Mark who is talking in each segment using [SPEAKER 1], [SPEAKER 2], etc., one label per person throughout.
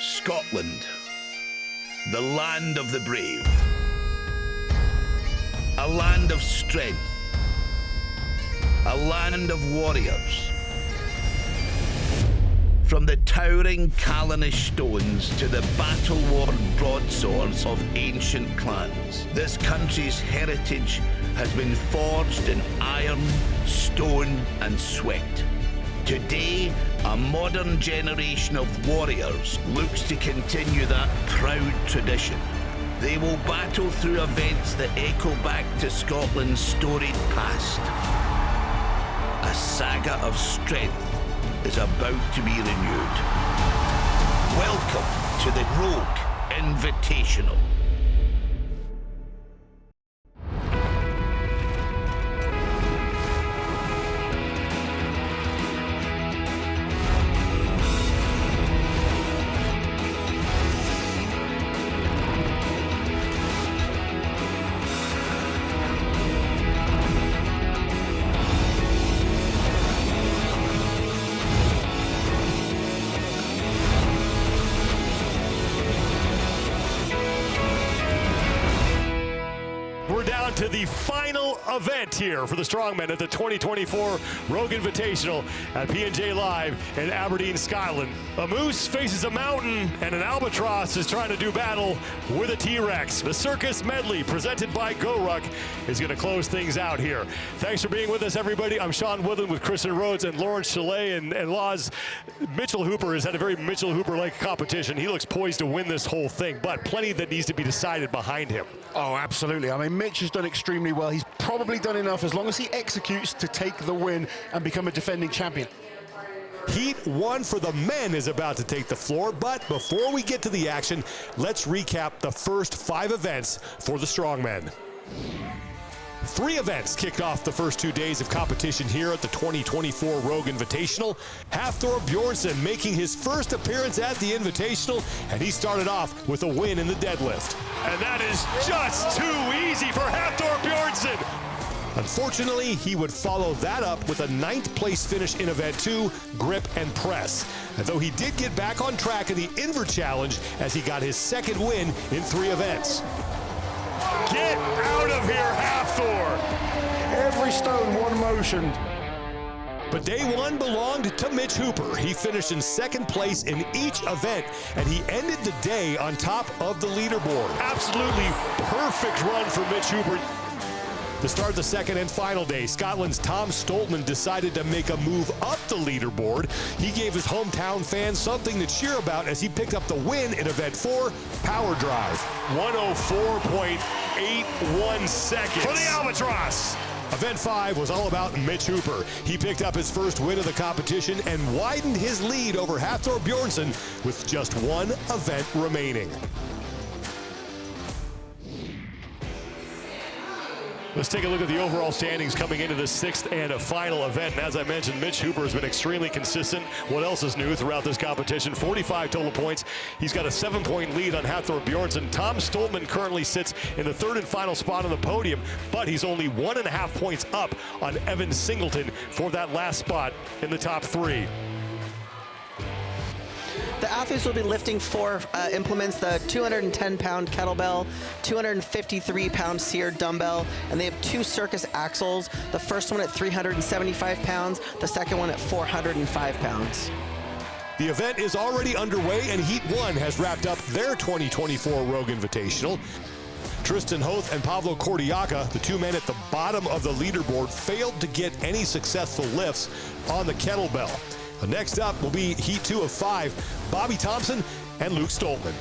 [SPEAKER 1] Scotland, the land of the brave, a land of strength, a land of warriors. From the towering Callanish stones to the battle-worn broadswords of ancient clans, this country's heritage has been forged in iron, stone and sweat. Today, a modern generation of warriors looks to continue that proud tradition. They will battle through events that echo back to Scotland's storied past. A saga of strength is about to be renewed. Welcome to the Rogue Invitational.
[SPEAKER 2] We're down to the final event here for the Strongmen at the 2024 Rogue Invitational at P&J Live in Aberdeen, Scotland. A moose faces a mountain and an albatross is trying to do battle with a T-Rex. The Circus Medley, presented by GoRuck, is going to close things out here. Thanks for being with us, everybody. I'm Sean Woodland with Kristen Rhodes and Lawrence Chalet and Laws. Mitchell Hooper has had a very Mitchell Hooper-like competition. He looks poised to win this whole thing, but plenty that needs to be decided behind him.
[SPEAKER 3] Oh, absolutely. I mean, Mitch has done extremely well. He's probably done enough as long as he executes to take the win and become a defending champion.
[SPEAKER 2] Heat 1 for the men is about to take the floor, but before we get to the action, let's recap the first 5 events for the Strongmen. 3 events kicked off the first 2 days of competition here at the 2024 Rogue Invitational. Hafthor Bjornsson making his first appearance at the Invitational, and he started off with a win in the deadlift. And that is just too easy for Hafthor Bjornsson. Unfortunately, he would follow that up with a 9th place finish in event 2, grip and press. And though he did get back on track in the Inver Challenge as he got his 2nd win in 3 events. Get out of here, Hafthor!
[SPEAKER 3] Every stone, one motion.
[SPEAKER 2] But day 1 belonged to Mitch Hooper. He finished in 2nd place in each event, and he ended the day on top of the leaderboard. Absolutely perfect run for Mitch Hooper. To start the 2nd and final day, Scotland's Tom Stoltman decided to make a move up the leaderboard. He gave his hometown fans something to cheer about as he picked up the win in event 4, Power Drive. 104.81 seconds for the Albatross. Event 5 was all about Mitch Hooper. He picked up his first win of the competition and widened his lead over Hafthor Bjornsson with just 1 event remaining. Let's take a look at the overall standings coming into the 6th and a final event. And as I mentioned, Mitch Hooper has been extremely consistent. What else is new throughout this competition? 45 total points. He's got a 7-point lead on Hafthor Bjornsson. Tom Stoltman currently sits in the 3rd and final spot on the podium, but he's only 1.5 points up on Evan Singleton for that last spot in the top 3.
[SPEAKER 4] The athletes will be lifting 4 implements: the 210-pound kettlebell, 253-pound seared dumbbell, and they have 2 Circus axles. The first one at 375 pounds, the second one at 405 pounds.
[SPEAKER 2] The event is already underway, and Heat 1 has wrapped up their 2024 Rogue Invitational. Tristan Hoth and Pavlo Kordiaka, the 2 men at the bottom of the leaderboard, failed to get any successful lifts on the kettlebell. Next up will be Heat 2 of 5, Bobby Thompson and Luke Stoltman.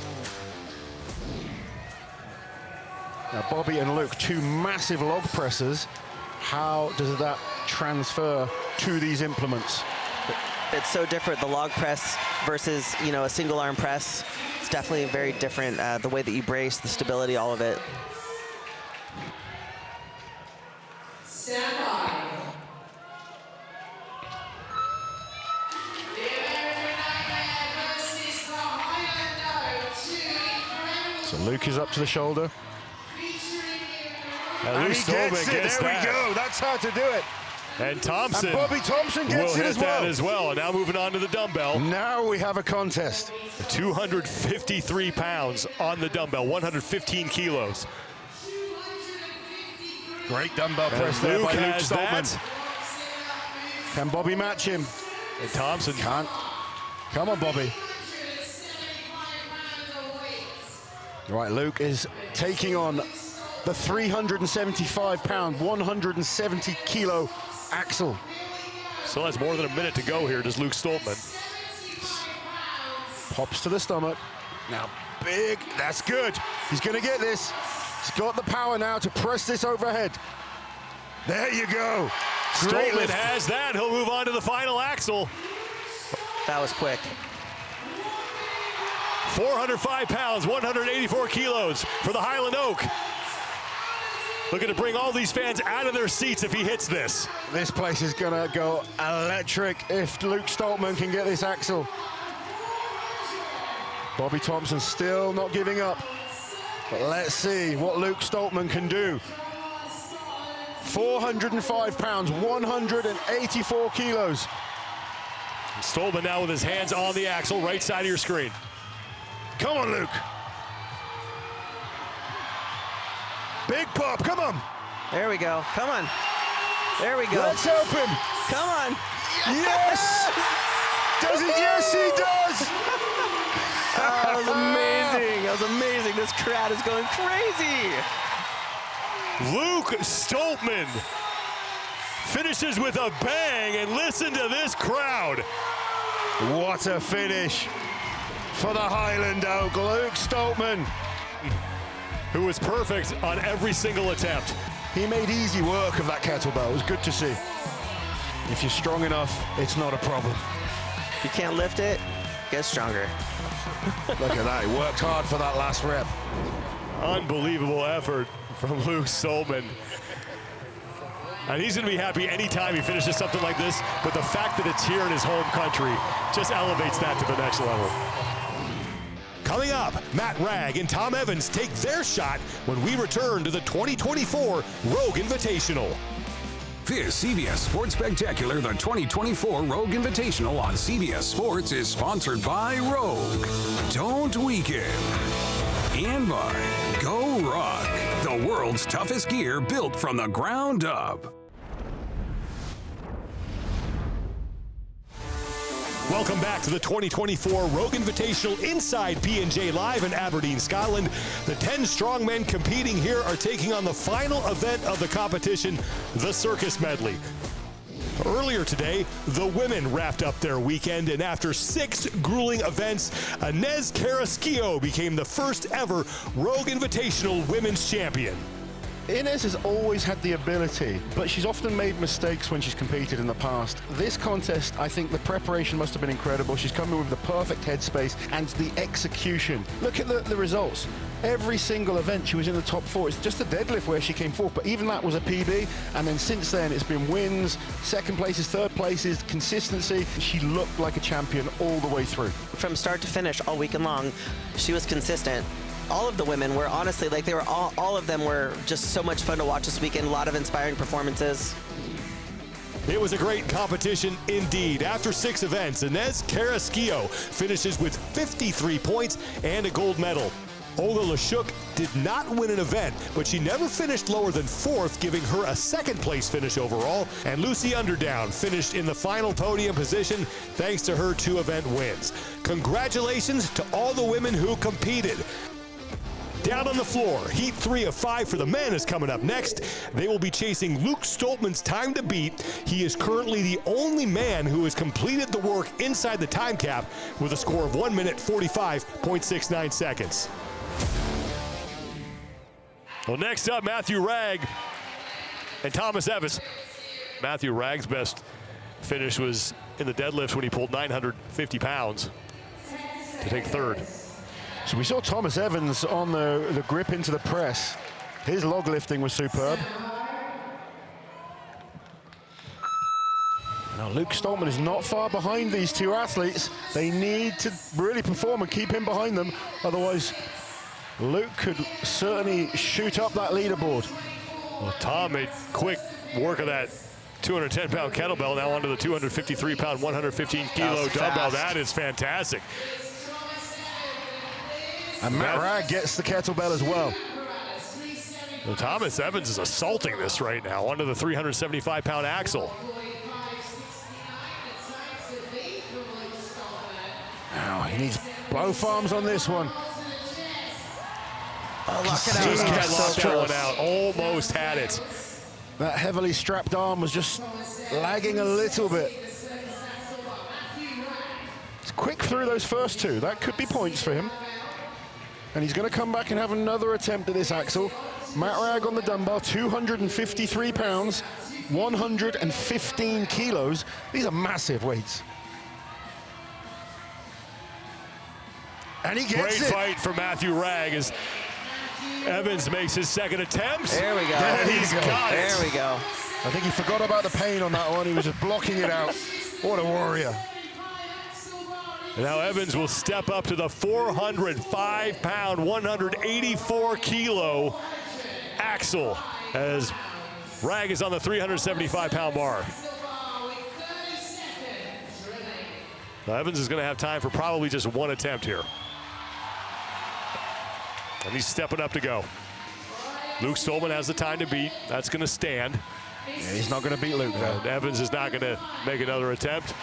[SPEAKER 3] Now, Bobby and Luke, 2 massive log presses. How does that transfer to these implements?
[SPEAKER 4] It's so different, the log press versus, a single arm press. It's definitely very different, the way that you brace, the stability, all of it.
[SPEAKER 5] Stand by.
[SPEAKER 3] So Luke is up to the shoulder.
[SPEAKER 2] And
[SPEAKER 3] Luke Stoltman
[SPEAKER 2] gets it.
[SPEAKER 3] There we go. That's how to do it.
[SPEAKER 2] And Thompson,
[SPEAKER 3] And Bobby Thompson
[SPEAKER 2] will
[SPEAKER 3] gets it
[SPEAKER 2] hit
[SPEAKER 3] as
[SPEAKER 2] that
[SPEAKER 3] well.
[SPEAKER 2] as well. And now moving on to the dumbbell.
[SPEAKER 3] Now we have a contest.
[SPEAKER 2] 253 pounds on the dumbbell, 115 kilos.
[SPEAKER 3] Great dumbbell
[SPEAKER 2] And
[SPEAKER 3] press there
[SPEAKER 2] Luke
[SPEAKER 3] by Luke
[SPEAKER 2] has
[SPEAKER 3] Stoltman.
[SPEAKER 2] that.
[SPEAKER 3] Can Bobby match him?
[SPEAKER 2] And Thompson
[SPEAKER 3] Can't. Come on, Bobby. Right, Luke is taking on the 375-pound, 170-kilo Axel.
[SPEAKER 2] still has more than a minute to go here, does Luke Stoltman.
[SPEAKER 3] Pops to the stomach. Now, big, that's good. He's gonna get this. He's got the power now to press this overhead. There you go. Great
[SPEAKER 2] Stoltman
[SPEAKER 3] lift.
[SPEAKER 2] has that. He'll move on to the final axle.
[SPEAKER 4] That was quick.
[SPEAKER 2] 405 pounds, 184 kilos for the Highland Oak. Looking to bring all these fans out of their seats if he hits this.
[SPEAKER 3] This place is gonna go electric if Luke Stoltman can get this axle. Bobby Thompson still not giving up. But let's see what Luke Stoltman can do. 405 pounds, 184 kilos.
[SPEAKER 2] Stoltman now with his hands on the axle, right side of your screen.
[SPEAKER 3] Come on, Luke. Big pop, come on.
[SPEAKER 4] There we go. Come on. There we go.
[SPEAKER 3] Let's help him.
[SPEAKER 4] Come on.
[SPEAKER 3] Yes! Does it? Yes, he does!
[SPEAKER 4] That was amazing. That was amazing. This crowd is going crazy.
[SPEAKER 2] Luke Stoltman finishes with a bang, and listen to this crowd.
[SPEAKER 3] What a finish for the Highland Oak, Luke Stoltman.
[SPEAKER 2] Who was perfect on every single attempt.
[SPEAKER 3] He made easy work of that kettlebell. It was good to see. If you're strong enough, it's not a problem.
[SPEAKER 4] If you can't lift it, get stronger.
[SPEAKER 3] Look at that, he worked hard for that last rep.
[SPEAKER 2] Unbelievable effort from Luke Stoltman. And he's going to be happy anytime he finishes something like this, but the fact that it's here in his home country just elevates that to the next level. Coming up, Matt Ragg and Tom Evans take their shot when we return to the 2024 Rogue Invitational.
[SPEAKER 6] This CBS Sports Spectacular, the 2024 Rogue Invitational on CBS Sports, is sponsored by Rogue. Don't weaken. And by Go Rock, the world's toughest gear built from the ground up.
[SPEAKER 2] Welcome back to the 2024 Rogue Invitational inside B&J Live in Aberdeen, Scotland. The 10 strongmen competing here are taking on the final event of the competition, the Circus Medley. Earlier today, the women wrapped up their weekend, and after 6 grueling events, Inez Carrasquillo became the first ever Rogue Invitational Women's Champion.
[SPEAKER 3] Inez has always had the ability, but she's often made mistakes when she's competed in the past. This contest, I think the preparation must have been incredible. She's come in with the perfect headspace and the execution. Look at the results. Every single event she was in the top 4. It's just the deadlift where she came fourth, but even that was a PB. And then since then, it's been wins, second places, third places, consistency. She looked like a champion all the way through.
[SPEAKER 4] From start to finish, all weekend long, she was consistent. All of the women were honestly, like, they were all of them were just so much fun to watch this weekend. A lot of inspiring performances.
[SPEAKER 2] It was a great competition indeed. After 6 events, Inez Carrasquillo finishes with 53 points and a gold medal. Olga Lashuk did not win an event, but she never finished lower than 4th, giving her a 2nd place finish overall. And Lucy Underdown finished in the final podium position thanks to her 2 event wins. Congratulations to all the women who competed. Down on the floor, Heat 3 of 5 for the men is coming up next. They will be chasing Luke Stoltman's time to beat. He is currently the only man who has completed the work inside the time cap with a score of 1 minute 45.69 seconds. Well, next up, Matthew Ragg and Thomas Evans. Matthew Ragg's best finish was in the deadlifts when he pulled 950 pounds to take 3rd.
[SPEAKER 3] So we saw Thomas Evans on the grip into the press. His log lifting was superb. Now Luke Stoltman is not far behind these 2 athletes. They need to really perform and keep him behind them. Otherwise, Luke could certainly shoot up that leaderboard.
[SPEAKER 2] Well, Tom made quick work of that 210-pound kettlebell, now onto the 253-pound, 115-kilo dumbbell. That is fantastic.
[SPEAKER 3] And Matt Ragg gets the kettlebell as well.
[SPEAKER 2] Well, Thomas Evans is assaulting this right now, onto the 375-pound axle.
[SPEAKER 3] Now he needs both arms on this one.
[SPEAKER 4] Oh, lock it out.
[SPEAKER 2] Just can't lock that one out. Almost had it.
[SPEAKER 3] That heavily strapped arm was just lagging a little bit. He's quick through those first two. That could be points for him. And he's going to come back and have another attempt at this axle. Matt Ragg on the dumbbell, 253 pounds, 115 kilos. These are massive weights. And he gets
[SPEAKER 2] Great
[SPEAKER 3] it.
[SPEAKER 2] fight for Matthew Ragg as Evans makes his second attempt.
[SPEAKER 4] There we go.
[SPEAKER 2] And he's got it.
[SPEAKER 4] There we go.
[SPEAKER 3] I think he forgot about the pain on that one. He was just blocking it out. What a warrior.
[SPEAKER 2] And now Evans will step up to the 405-pound, 184-kilo axle as Ragg is on the 375-pound bar. Now Evans is going to have time for probably just one attempt here. And he's stepping up to go. Luke Stolman has the time to beat. That's going to stand.
[SPEAKER 3] Yeah, he's not going to beat Luke, though.
[SPEAKER 2] And Evans is not going to make another attempt.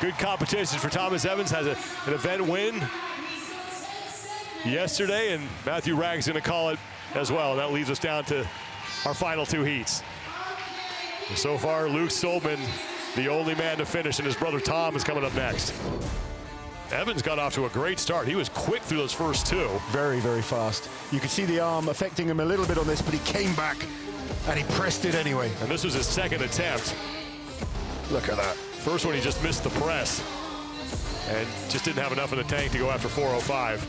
[SPEAKER 2] Good competition for Thomas Evans. Has an event win yesterday, and Matthew Ragg's going to call it as well. And that leads us down to our final two heats. And so far, Luke Stolman, the only man to finish, and his brother Tom is coming up next. Evans got off to a great start. He was quick through those first two.
[SPEAKER 3] Very, very fast. You could see the arm affecting him a little bit on this, but he came back and he pressed it anyway.
[SPEAKER 2] And this was his second attempt.
[SPEAKER 3] Look at that.
[SPEAKER 2] First one, he just missed the press and just didn't have enough in the tank to go after 405.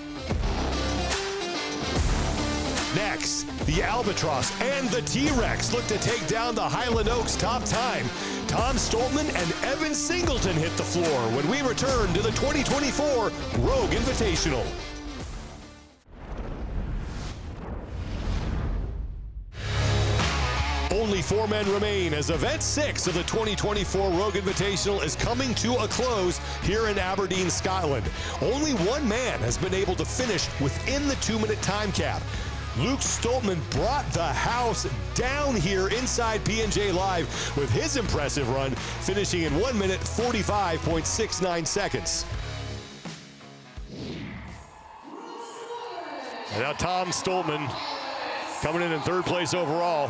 [SPEAKER 2] Next, the Albatross and the T-Rex look to take down the Highland Oaks top time. Tom Stoltman and Evan Singleton hit the floor when we return to the 2024 Rogue Invitational. Only 4 men remain as event 6 of the 2024 Rogue Invitational is coming to a close here in Aberdeen, Scotland. Only one man has been able to finish within the 2-minute time cap. Luke Stoltman brought the house down here inside P&J Live with his impressive run, finishing in 1 minute 45.69 seconds. And now Tom Stoltman coming in third place overall.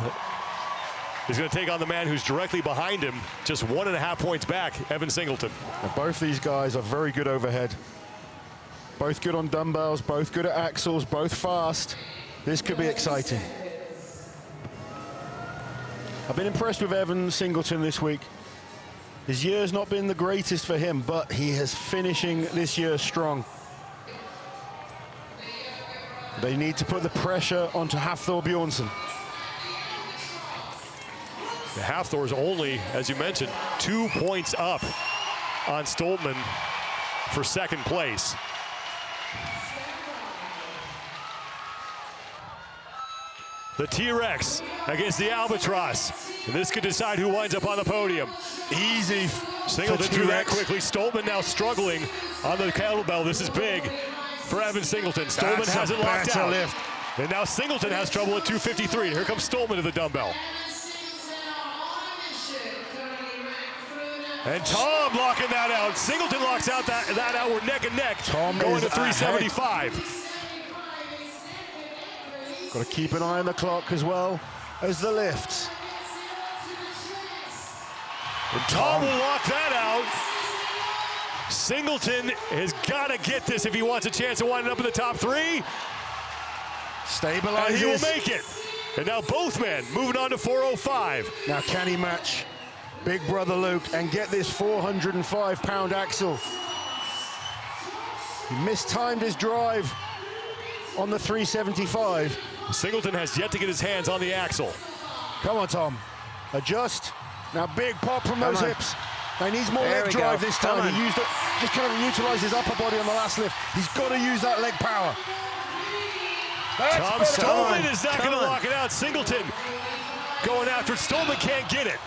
[SPEAKER 2] He's going to take on the man who's directly behind him, just 1.5 points back, Evan Singleton.
[SPEAKER 3] Now, both these guys are very good overhead. Both good on dumbbells, both good at axles, both fast. This could be exciting. I've been impressed with Evan Singleton this week. His year's not been the greatest for him, but he is finishing this year strong. They need to put the pressure onto Hafthor Bjornsson.
[SPEAKER 2] The Hafthor is only, as you mentioned, 2 points up on Stoltman for second place. The T-Rex against the Albatross. And this could decide who winds up on the podium.
[SPEAKER 3] Easy.
[SPEAKER 2] Singleton threw that quickly. Stoltman now struggling on the kettlebell. This is big for Evan Singleton. Stoltman hasn't locked out.
[SPEAKER 3] Lift.
[SPEAKER 2] And now Singleton has trouble at 253. Here comes Stoltman to the dumbbell. And Tom locking that out. Singleton locks out that out. We're neck and neck.
[SPEAKER 3] Tom
[SPEAKER 2] going to
[SPEAKER 3] is
[SPEAKER 2] 375.
[SPEAKER 3] Got to keep an eye on the clock as well as the lifts.
[SPEAKER 2] And Tom will lock that out. Singleton has got to get this if he wants a chance of winding up in the top 3.
[SPEAKER 3] Stabilizes.
[SPEAKER 2] And he will make it. And now both men moving on to 405.
[SPEAKER 3] Now can he match Big Brother Luke and get this 405-pound axle? He mistimed his drive on the 375.
[SPEAKER 2] Singleton has yet to get his hands on the axle.
[SPEAKER 3] Come on, Tom. Adjust. Now big pop from those hips. And he needs more leg drive this time. He used it, just kind of utilized his upper body on the last lift. He's got to use that leg power.
[SPEAKER 2] Tom Stolman is not going to lock it out. Singleton going after it. Stolman can't get it.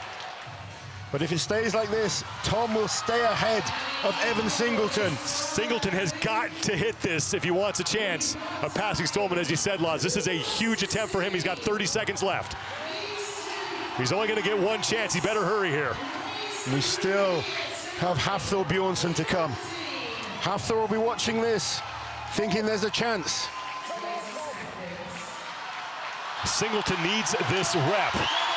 [SPEAKER 3] But if it stays like this, Tom will stay ahead of Evan Singleton.
[SPEAKER 2] Singleton has got to hit this if he wants a chance of passing Stolman, as you said, Laz. This is a huge attempt for him. He's got 30 seconds left. He's only going to get one chance. He better hurry here.
[SPEAKER 3] We still have Hafthor Bjornsson to come. Hafthor will be watching this, thinking there's a chance.
[SPEAKER 2] Singleton needs this rep.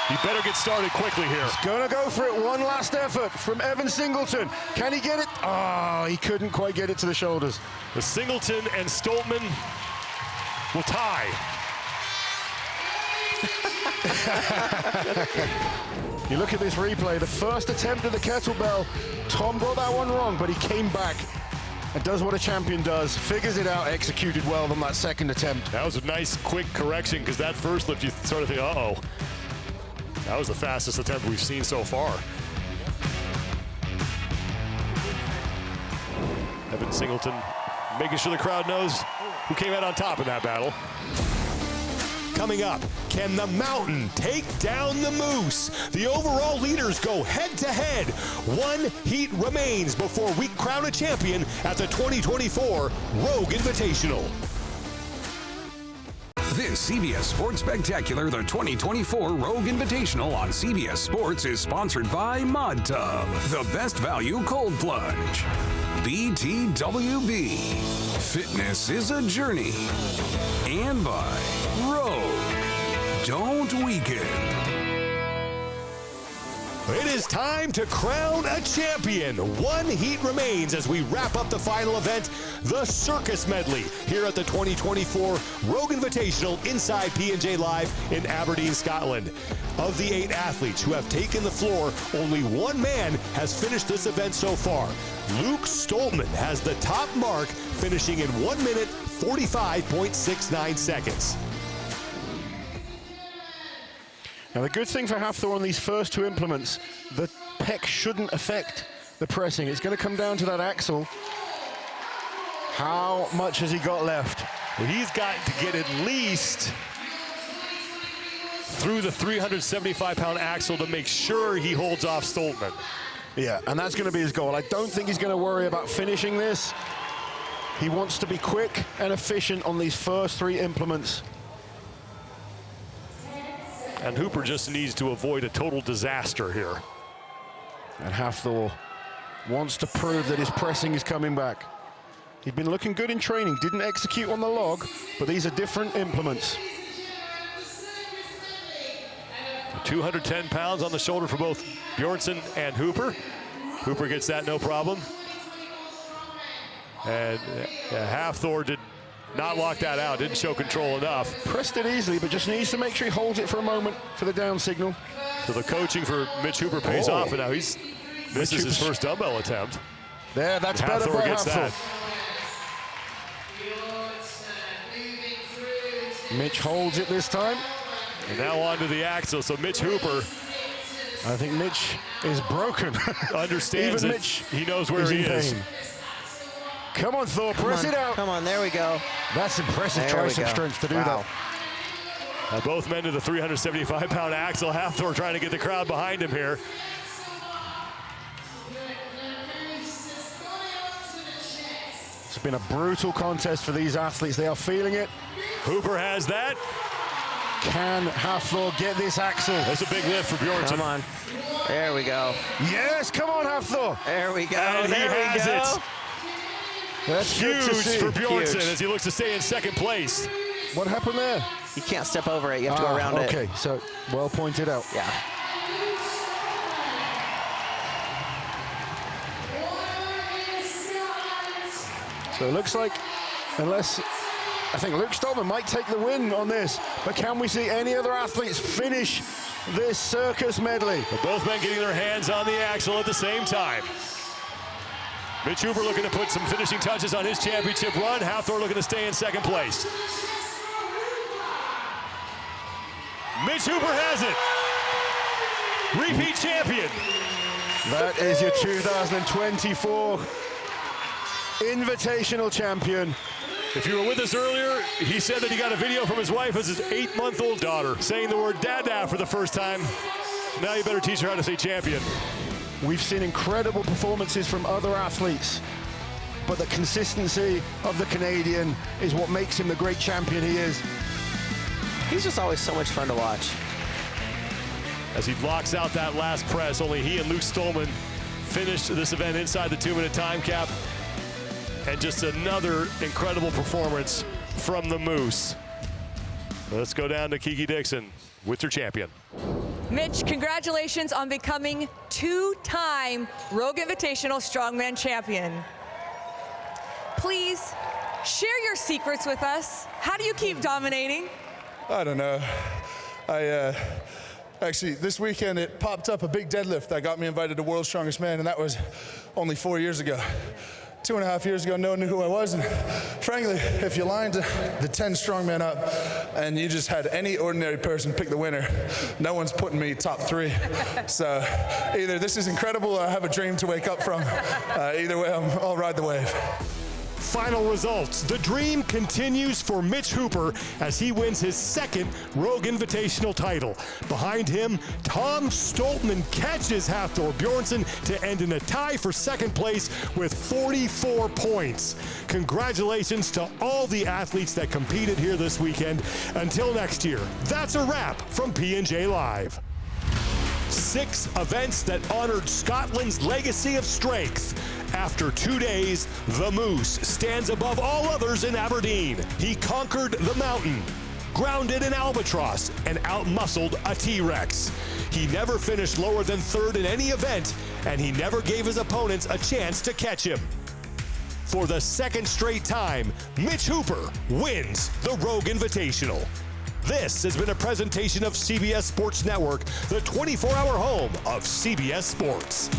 [SPEAKER 2] He better get started quickly here.
[SPEAKER 3] He's gonna go for it. One last effort from Evan Singleton. Can he get it? Oh, he couldn't quite get it to the shoulders.
[SPEAKER 2] The Singleton and Stoltman will tie.
[SPEAKER 3] You look at this replay, the first attempt at the kettlebell, Tom got that one wrong, but he came back and does what a champion does, figures it out, executed well on that second attempt.
[SPEAKER 2] That was a nice, quick correction, because that first lift, you sort of think, uh-oh. That was the fastest attempt we've seen so far. Evan Singleton making sure the crowd knows who came out on top in that battle. Coming up, can the Mountain take down the Moose? The overall leaders go head-to-head. One heat remains before we crown a champion at the 2024 Rogue Invitational.
[SPEAKER 6] This CBS Sports Spectacular, the 2024 Rogue Invitational on CBS Sports is sponsored by Mod Tub, the best value cold plunge. BTWB, fitness is a journey. And by Rogue, don't weaken.
[SPEAKER 2] It is time to crown a champion. One heat remains as we wrap up the final event, the Circus Medley, here at the 2024 Rogue Invitational inside P&J Live in Aberdeen, Scotland. Of the 8 athletes who have taken the floor, only one man has finished this event so far. Luke Stoltman has the top mark, finishing in 1 minute, 45.69 seconds.
[SPEAKER 3] Now the good thing for Hafthor on these first 2 implements, the pec shouldn't affect the pressing. It's going to come down to that axle. How much has he got left?
[SPEAKER 2] Well, he's got to get at least through the 375-pound axle to make sure he holds off Stoltman.
[SPEAKER 3] Yeah, and that's going to be his goal. I don't think he's going to worry about finishing this. He wants to be quick and efficient on these first 3 implements.
[SPEAKER 2] And Hooper just needs to avoid a total disaster here.
[SPEAKER 3] And Hafthor wants to prove that his pressing is coming back. He'd been looking good in training, didn't execute on the log, but these are different implements.
[SPEAKER 2] 210 pounds on the shoulder for both Bjornsson and Hooper. Hooper gets that no problem. And Hafthor did not lock that out, didn't show control enough.
[SPEAKER 3] Pressed it easily, but just needs to make sure he holds it for a moment for the down signal.
[SPEAKER 2] So the coaching for Mitch Hooper pays off, and now this is his first dumbbell attempt.
[SPEAKER 3] There, that's
[SPEAKER 2] and
[SPEAKER 3] better by
[SPEAKER 2] gets
[SPEAKER 3] Hafthor.
[SPEAKER 2] That.
[SPEAKER 3] Mitch holds it this time.
[SPEAKER 2] And now onto the axle, so Mitch Hooper.
[SPEAKER 3] I think Mitch is broken.
[SPEAKER 2] Understands
[SPEAKER 3] Even
[SPEAKER 2] it.
[SPEAKER 3] Mitch
[SPEAKER 2] He knows where he is.
[SPEAKER 3] Pain. Come on, Thor, press it out.
[SPEAKER 4] Come on, there we go.
[SPEAKER 3] That's impressive tricep strength to do that.
[SPEAKER 2] Both men to the 375-pound axle. Hafthor trying to get the crowd behind him here.
[SPEAKER 3] It's been a brutal contest for these athletes. They are feeling it.
[SPEAKER 2] Hooper has that.
[SPEAKER 3] Can Hafthor get this axle?
[SPEAKER 2] That's a big lift for Bjornsson.
[SPEAKER 4] Come on. There we go.
[SPEAKER 3] Yes, come on, Hafthor.
[SPEAKER 4] There we go.
[SPEAKER 2] And
[SPEAKER 4] there
[SPEAKER 2] he has
[SPEAKER 4] we go.
[SPEAKER 2] it.
[SPEAKER 3] That's
[SPEAKER 2] huge
[SPEAKER 3] good to see.
[SPEAKER 2] for Bjornsson
[SPEAKER 4] Huge.
[SPEAKER 2] as he looks to stay in second place.
[SPEAKER 3] What happened there?
[SPEAKER 4] You can't step over it. You have to go around it.
[SPEAKER 3] Okay, so well pointed out.
[SPEAKER 4] Yeah.
[SPEAKER 3] So it looks like, unless, I think Luke Stoltman might take the win on this, but can we see any other athletes finish this Circus Medley?
[SPEAKER 2] But both men getting their hands on the axle at the same time. Mitch Hooper looking to put some finishing touches on his championship run. Hafthor looking to stay in second place. Mitch Hooper has it. Repeat champion.
[SPEAKER 3] That is your 2024 Invitational champion.
[SPEAKER 2] If you were with us earlier, he said that he got a video from his wife as his 8-month-old daughter saying the word dada for the first time. Now you better teach her how to say champion.
[SPEAKER 3] We've seen incredible performances from other athletes, but the consistency of the Canadian is what makes him the great champion he is.
[SPEAKER 4] He's just always so much fun to watch.
[SPEAKER 2] As he blocks out that last press, only he and Luke Stolman finished this event inside the 2-minute time cap. And just another incredible performance from the Moose. Let's go down to Kiki Dixon with your champion.
[SPEAKER 7] Mitch, congratulations on becoming 2-time Rogue Invitational Strongman champion. Please share your secrets with us. How do you keep dominating?
[SPEAKER 8] I don't know. Actually, this weekend it popped up a big deadlift that got me invited to World's Strongest Man, and that was only 4 years ago. 2.5 years ago, no one knew who I was, and frankly, if you lined the 10 strongmen up and you just had any ordinary person pick the winner, no one's putting me top 3. So either this is incredible or I have a dream to wake up from. Either way, I'll ride the wave.
[SPEAKER 2] Final results. The dream continues for Mitch Hooper as he wins his second Rogue Invitational title. Behind him, Tom Stoltman catches Hafthor Bjornsson to end in a tie for second place with 44 points. Congratulations to all the athletes that competed here this weekend. Until next year, that's a wrap from P&J Live. 6 events that honored Scotland's legacy of strength. After 2 days, the Moose stands above all others in Aberdeen. He conquered the mountain, grounded an albatross, and outmuscled a T-Rex. He never finished lower than 3rd in any event, and he never gave his opponents a chance to catch him. For the 2nd straight time, Mitch Hooper wins the Rogue Invitational. This has been a presentation of CBS Sports Network, the 24-hour home of CBS Sports.